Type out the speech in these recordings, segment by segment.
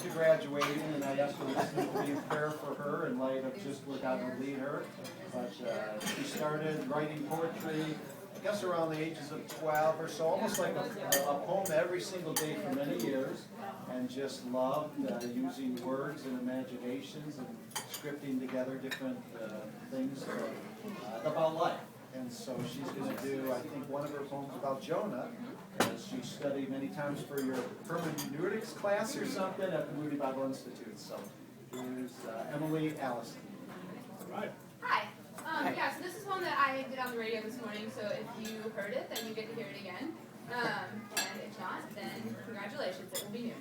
to graduating, and I asked her to be in prayer for her in light of just where God would lead her. But she started writing poetry, I guess around the ages of 12 or so, almost like a poem every single day for many years, and just loved using words and imaginations and scripting together different things about life. And so she's going to do, I think, one of her poems about Jonah, as she studied many times for your hermeneutics class or something at the Moody Bible Institute. So here's Emily Allison. All right. Hi. Yeah, so this is one that I did on the radio this morning, so if you heard it, then you get to hear it again. And if not, then congratulations, it will be new.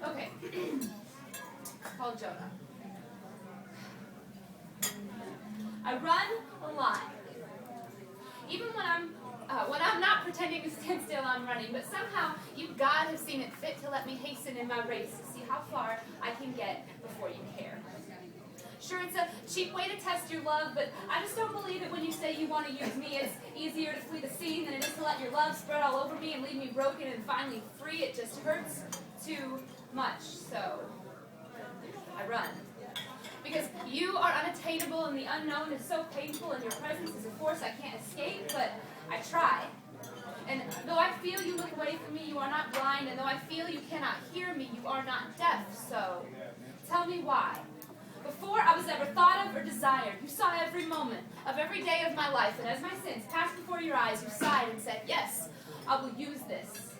Okay. It's called Jonah. I run a lot. Even when I'm not pretending to stand still, I'm running, but somehow you, God, have seen it fit to let me hasten in my race to see how far I can get before you care. Sure, it's a cheap way to test your love, but I just don't believe it when you say you want to use me. It's easier to flee the scene than it is to let your love spread all over me and leave me broken and finally free. It just hurts too much, so I run. Because you are unattainable and the unknown is so painful and your presence is a force I can't escape, but I try. And though I feel you look away from me, you are not blind, and though I feel you cannot hear me, you are not deaf, so tell me why. Before I was ever thought of or desired, you saw every moment of every day of my life, and as my sins passed before your eyes, you sighed and said, yes, I will use this.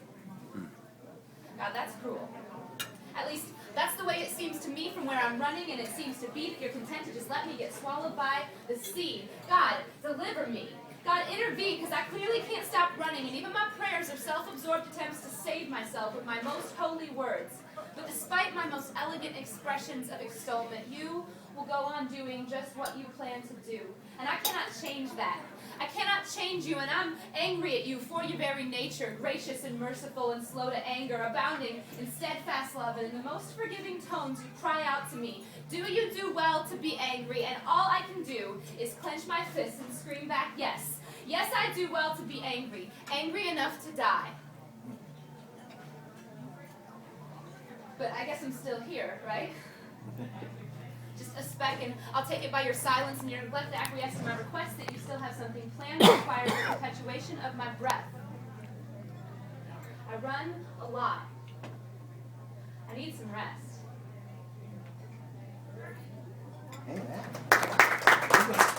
God, that's cruel. At least, that's the way it seems to me from where I'm running, and it seems to be that you're content to just let me get swallowed by the sea. God, deliver me. God, intervene, because I clearly can't stop running, and even my prayers are self-absorbed attempts to save myself with my most holy words. But despite my most elegant expressions of extolment, you will go on doing just what you plan to do. And I cannot change that. I cannot change you, and I'm angry at you for your very nature, gracious and merciful and slow to anger, abounding in steadfast love, and in the most forgiving tones you cry out to me, do you do well to be angry? And all I can do is clench my fists and scream back, yes. Yes, I do well to be angry, angry enough to die. But I guess I'm still here, right? Just a speck, and I'll take it by your silence and your neglect to acquiesce to my request that you still have something planned that requires the perpetuation of my breath. I run a lot. I need some rest. Amen.